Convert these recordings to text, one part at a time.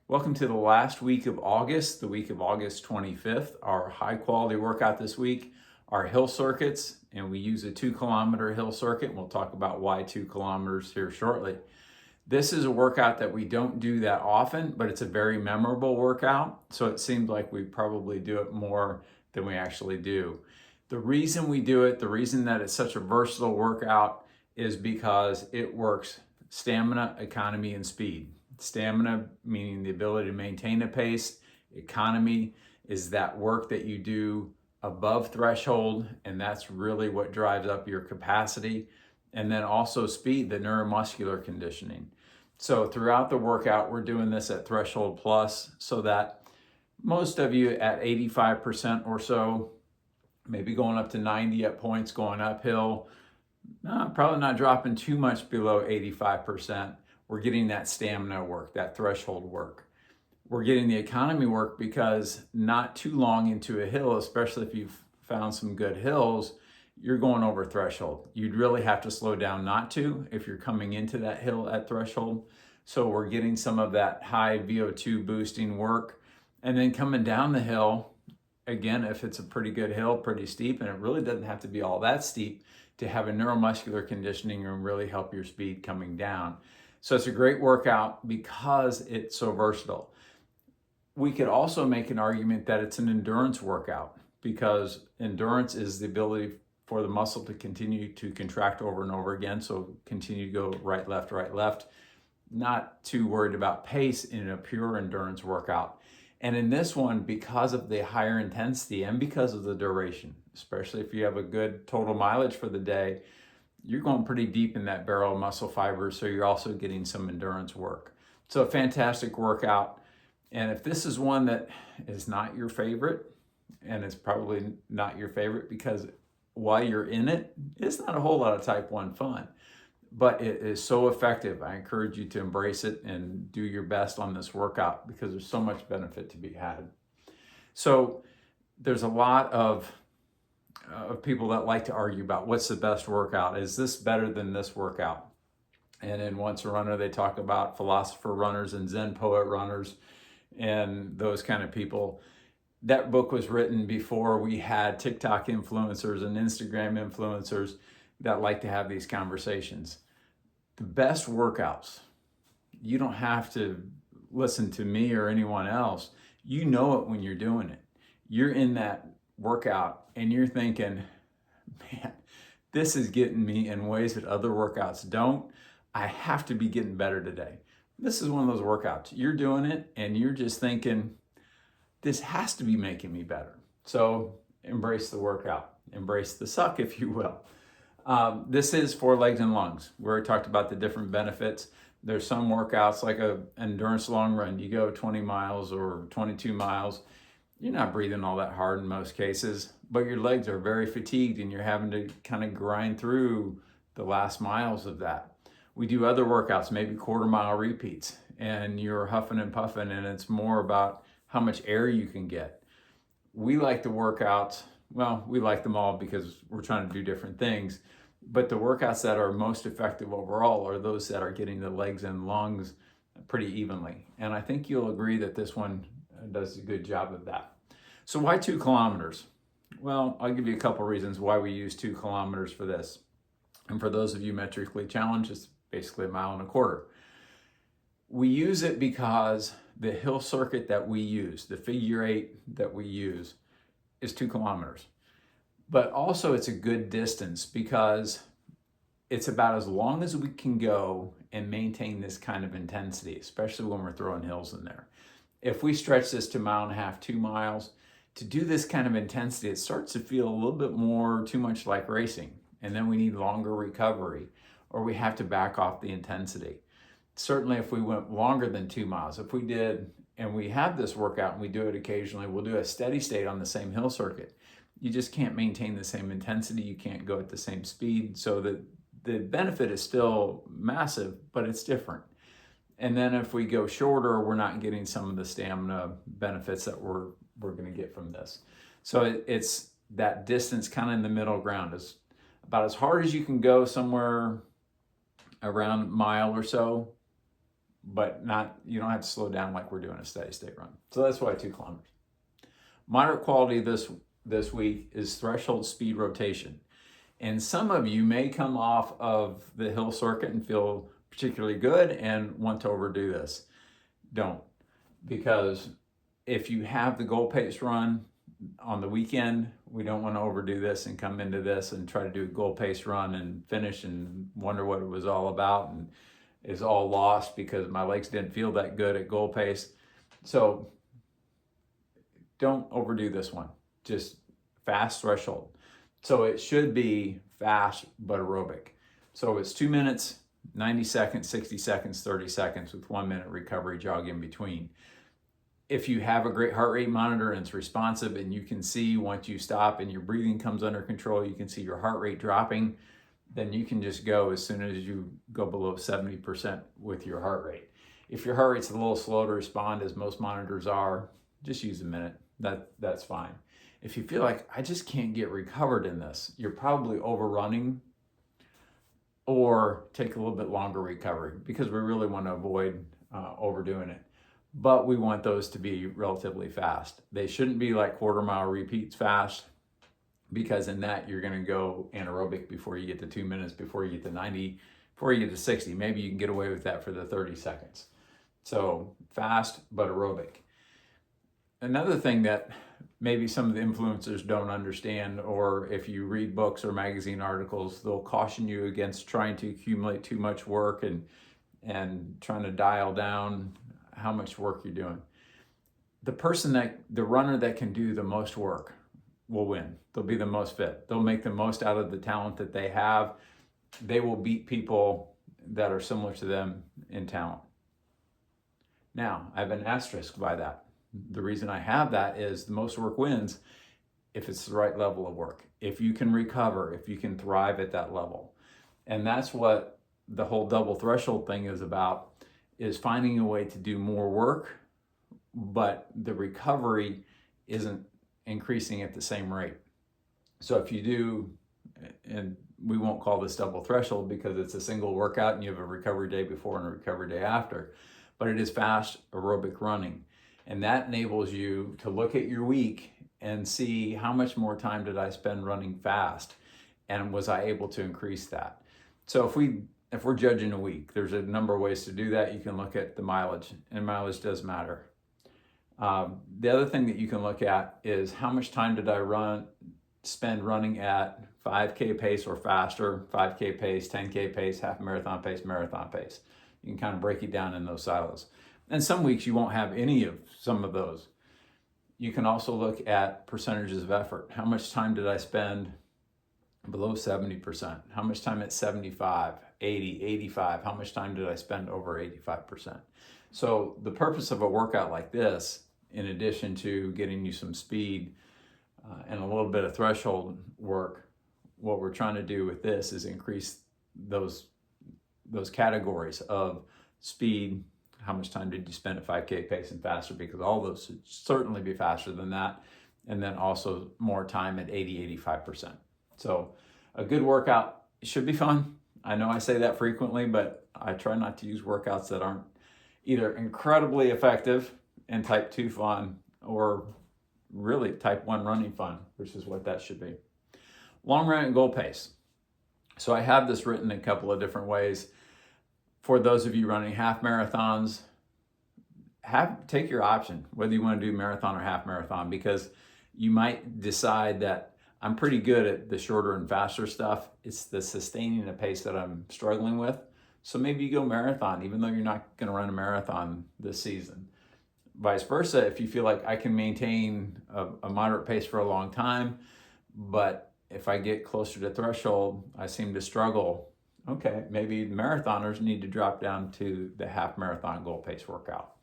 Welcome to the last week of August, the week of August 25th. Our high quality workout this week are hill circuits, and we use a 2 kilometer hill circuit. We'll talk about why 2 kilometers here shortly. This is a workout that we don't do that often, but it's a very memorable workout. So it seems like we probably do it more than we actually do. The reason we do it, the reason that it's such a versatile workout is because it works stamina, economy, and speed. Stamina, meaning the ability to maintain a pace. Economy is that work that you do above threshold, and that's really what drives up your capacity. And then also speed, the neuromuscular conditioning. So throughout the workout, we're doing this at threshold plus, so that most of you at 85% or so, maybe going up to 90 at points, going uphill, probably not dropping too much below 85%. We're getting that stamina work, that threshold work. We're getting the economy work because not too long into a hill, especially if you've found some good hills, you're going over threshold. You'd really have to slow down not to if you're coming into that hill at threshold. So we're getting some of that high VO2 boosting work. And then coming down the hill, again, if it's a pretty good hill, pretty steep, and it really doesn't have to be all that steep to have a neuromuscular conditioning and really help your speed coming down. So it's a great workout because it's so versatile. We could also make an argument that it's an endurance workout because endurance is the ability for the muscle to continue to contract over and over again. So continue to go right, left, not too worried about pace in a pure endurance workout. And in this one, because of the higher intensity and because of the duration, especially if you have a good total mileage for the day, you're going pretty deep in that barrel muscle fibers, so you're also getting some endurance work. So a fantastic workout. And if this is one that is not your favorite, and it's probably not your favorite because while you're in it, it's not a whole lot of type 1 fun, but it is so effective. I encourage you to embrace it and do your best on this workout because there's so much benefit to be had. So there's a lot of people that like to argue about what's the best workout. Is this better than this workout? And in Once a Runner, they talk about philosopher runners and Zen poet runners and those kind of people. That book was written before we had TikTok influencers and Instagram influencers that like to have these conversations. The best workouts, you don't have to listen to me or anyone else. You know it when you're doing it. You're in that workout and you're thinking, man, this is getting me in ways that other workouts don't. I have to be getting better today. This is one of those workouts. You're doing it and you're just thinking, this has to be making me better. So embrace the workout, embrace the suck, if you will. This is for legs and lungs. We already talked about the different benefits. There's some workouts like an endurance long run. You go 20 miles or 22 miles. You're not breathing all that hard in most cases, but your legs are very fatigued and you're having to kind of grind through the last miles of that. We do other workouts, maybe quarter-mile repeats, and you're huffing and puffing, and it's more about how much air you can get. We like the workouts, well, we like them all because we're trying to do different things, but the workouts that are most effective overall are those that are getting the legs and lungs pretty evenly. And I think you'll agree that this one does a good job of that. So why 2 kilometers? Well, I'll give you a couple reasons why we use 2 kilometers for this. And for those of you metrically challenged, it's basically 1.25 miles. We use it because the hill circuit that we use, the figure 8 that we use, is 2 kilometers. But also it's a good distance because it's about as long as we can go and maintain this kind of intensity, especially when we're throwing hills in there. If we stretch this to 1.5 miles, 2 miles, to do this kind of intensity, it starts to feel a little bit more too much like racing. And then we need longer recovery or we have to back off the intensity. Certainly if we went longer than 2 miles, if we did, and we have this workout and we do it occasionally, we'll do a steady state on the same hill circuit. You just can't maintain the same intensity. You can't go at the same speed. So the benefit is still massive, but it's different. And then if we go shorter, we're not getting some of the stamina benefits that we're going to get from this. So it's that distance kind of in the middle ground, is about as hard as you can go, somewhere around a mile or so, but you don't have to slow down like we're doing a steady state run. So that's why 2 kilometers. Moderate quality this week is threshold speed rotation. And some of you may come off of the hill circuit and feel particularly good and want to overdo this. Don't, because if you have the goal pace run on the weekend, we don't want to overdo this and come into this and try to do a goal pace run and finish and wonder what it was all about and is all lost because my legs didn't feel that good at goal pace. So don't overdo this one. Just fast threshold. So it should be fast but aerobic. So it's 2 minutes, 90 seconds, 60 seconds, 30 seconds with 1 minute recovery jog in between. If you have a great heart rate monitor and it's responsive and you can see once you stop and your breathing comes under control, you can see your heart rate dropping, then you can just go as soon as you go below 70% with your heart rate. If your heart rate's a little slow to respond, as most monitors are, just use a minute. That's fine. If you feel like I just can't get recovered in this, you're probably overrunning, or take a little bit longer recovery because we really want to avoid overdoing it. But we want those to be relatively fast. They shouldn't be like quarter-mile repeats fast, because in that you're going to go anaerobic before you get to 2 minutes, before you get to 90, before you get to 60. Maybe you can get away with that for the 30 seconds. So fast but aerobic. Another thing that maybe some of the influencers don't understand, or if you read books or magazine articles, they'll caution you against trying to accumulate too much work and trying to dial down how much work you're doing. The runner that can do the most work will win. They'll be the most fit. They'll make the most out of the talent that they have. They will beat people that are similar to them in talent. Now, I have an asterisk by that. The reason I have that is the most work wins if it's the right level of work, if you can recover, if you can thrive at that level. And that's what the whole double threshold thing is about, is finding a way to do more work, but the recovery isn't increasing at the same rate. So if you do, and we won't call this double threshold because it's a single workout and you have a recovery day before and a recovery day after, but it is fast aerobic running. And that enables you to look at your week and see how much more time did I spend running fast, and was I able to increase that? So if we're judging a week, there's a number of ways to do that. You can look at the mileage, and mileage does matter. The other thing that you can look at is how much time did I spend running at 5K pace or faster, 5K pace, 10K pace, half marathon pace, marathon pace. You can kind of break it down in those silos. And some weeks you won't have any of some of those. You can also look at percentages of effort. How much time did I spend below 70%? How much time at 75, 80, 85? How much time did I spend over 85%? So the purpose of a workout like this, in addition to getting you some speed and a little bit of threshold work, what we're trying to do with this is increase those categories of speed. How much time did you spend at 5K pace and faster? Because all those should certainly be faster than that. And then also more time at 80, 85%. So a good workout should be fun. I know I say that frequently, but I try not to use workouts that aren't either incredibly effective and type 2 fun, or really type 1 running fun, which is what that should be. Long run and goal pace. So I have this written in a couple of different ways. For those of you running half marathons, take your option, whether you want to do marathon or half marathon, because you might decide that I'm pretty good at the shorter and faster stuff. It's the sustaining a pace that I'm struggling with. So maybe you go marathon, even though you're not going to run a marathon this season. Vice versa, if you feel like I can maintain a moderate pace for a long time, but if I get closer to threshold, I seem to struggle. Okay, maybe marathoners need to drop down to the half marathon goal pace workout.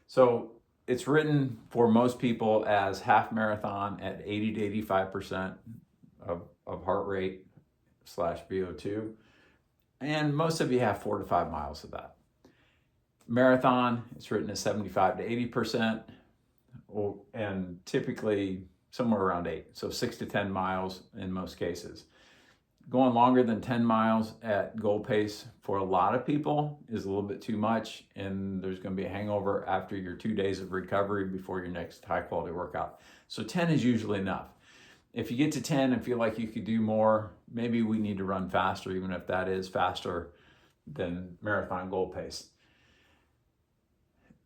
So it's written for most people as half marathon at 80 to 85% of heart rate / VO2. And most of you have 4 to 5 miles of that. Marathon, it's written as 75 to 80%, and typically somewhere around 8. So 6 to 10 miles in most cases. Going longer than 10 miles at goal pace for a lot of people is a little bit too much, and there's going to be a hangover after your 2 days of recovery before your next high quality workout. So 10 is usually enough. If you get to 10 and feel like you could do more, maybe we need to run faster, even if that is faster than marathon goal pace.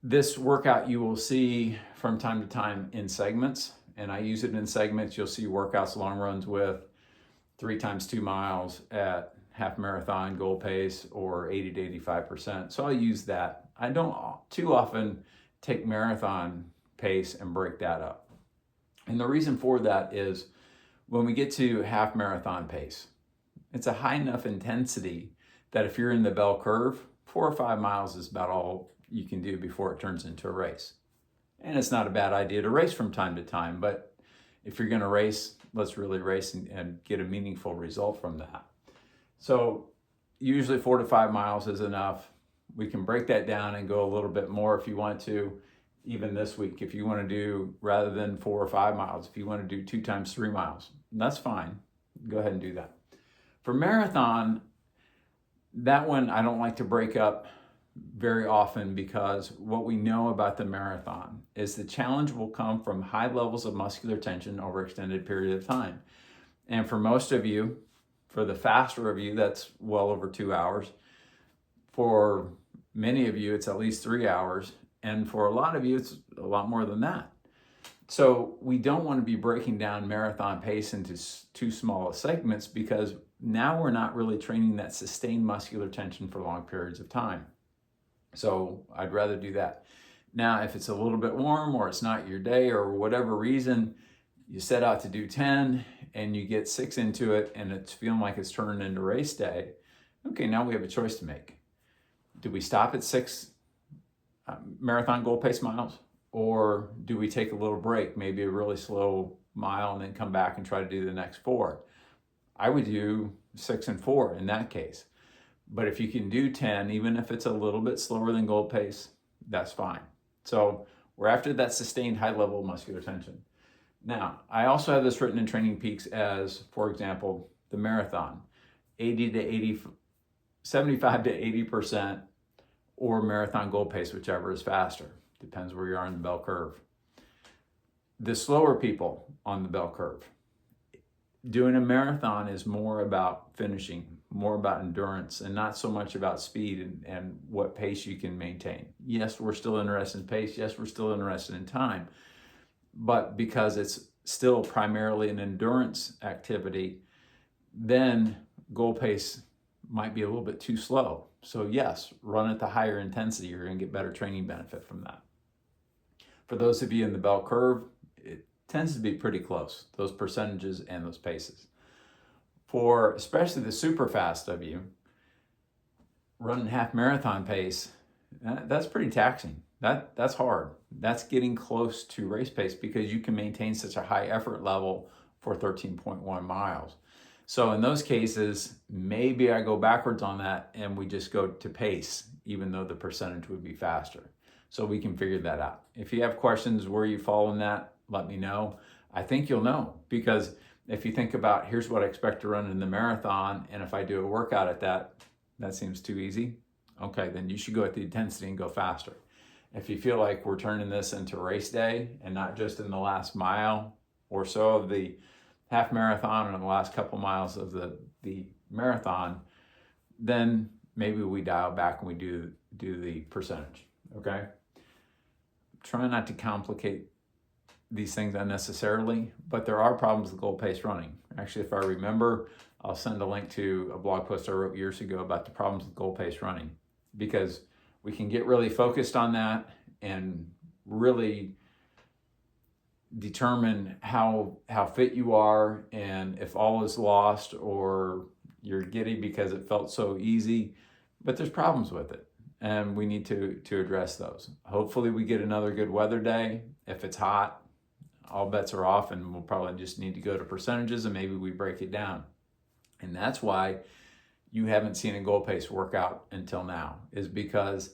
This workout you will see from time to time in segments, and I use it in segments. You'll see workouts, long runs with 3 times 2 miles at half marathon goal pace or 80 to 85%. So I'll use that. I don't too often take marathon pace and break that up. And the reason for that is when we get to half marathon pace, it's a high enough intensity that if you're in the bell curve, 4 or 5 miles is about all you can do before it turns into a race. And it's not a bad idea to race from time to time, but if you're going to race, let's really race and get a meaningful result from that. So usually 4 to 5 miles is enough. We can break that down and go a little bit more if you want to. Even this week, if you want to do, rather than 4 or 5 miles, if you want to do 2 times 3 miles, that's fine. Go ahead and do that. For marathon, that one I don't like to break up very often, because what we know about the marathon is the challenge will come from high levels of muscular tension over an extended period of time. And for most of you, for the faster of you, that's well over 2 hours. For many of you, it's at least 3 hours. And for a lot of you, it's a lot more than that. So we don't want to be breaking down marathon pace into too small segments, because now we're not really training that sustained muscular tension for long periods of time. So I'd rather do that. Now, if it's a little bit warm or it's not your day or whatever reason, you set out to do 10 and you get 6 into it and it's feeling like it's turning into race day. Okay, now we have a choice to make. Do we stop at 6 marathon goal pace miles? Or do we take a little break, maybe a really slow mile, and then come back and try to do the next 4? I would do 6 and 4 in that case. But if you can do 10, even if it's a little bit slower than goal pace, that's fine. So we're after that sustained high level of muscular tension. Now, I also have this written in Training Peaks as, for example, the marathon, 75 to 80%, or marathon goal pace, whichever is faster. Depends where you are in the bell curve. The slower people on the bell curve, doing a marathon is more about finishing, more about endurance, and not so much about speed and what pace you can maintain. Yes, we're still interested in pace. Yes, we're still interested in time. But because it's still primarily an endurance activity, then goal pace might be a little bit too slow. So yes, run at the higher intensity. You're going to get better training benefit from that. For those of you in the bell curve, it tends to be pretty close, those percentages and those paces. For especially the super fast of you, running half marathon pace, that's pretty taxing. That's hard. That's getting close to race pace, because you can maintain such a high effort level for 13.1 miles. So in those cases, maybe I go backwards on that and we just go to pace, even though the percentage would be faster. So we can figure that out. If you have questions where you fall in that, let me know. I think you'll know, because if you think about, here's what I expect to run in the marathon, and if I do a workout at that seems too easy. Okay, then you should go at the intensity and go faster. If you feel like we're turning this into race day and not just in the last mile or so of the half marathon or the last couple miles of the marathon, then maybe we dial back and we do the percentage, okay? Try not to complicate these things unnecessarily, but there are problems with goal pace running. Actually, if I remember, I'll send a link to a blog post I wrote years ago about the problems with goal pace running, because we can get really focused on that and really determine how fit you are, and if all is lost or you're giddy because it felt so easy. But there's problems with it, and we need to address those. Hopefully we get another good weather day. If it's hot, all bets are off, and we'll probably just need to go to percentages, and maybe we break it down. And that's why you haven't seen a goal pace workout until now, is because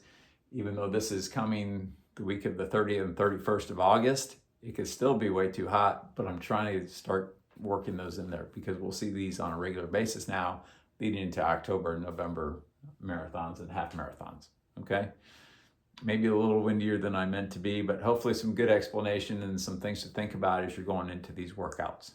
even though this is coming the week of the 30th and 31st of August, it could still be way too hot, but I'm trying to start working those in there, because we'll see these on a regular basis now leading into October and November marathons and half marathons. Okay, maybe a little windier than I meant to be, but hopefully some good explanation and some things to think about as you're going into these workouts.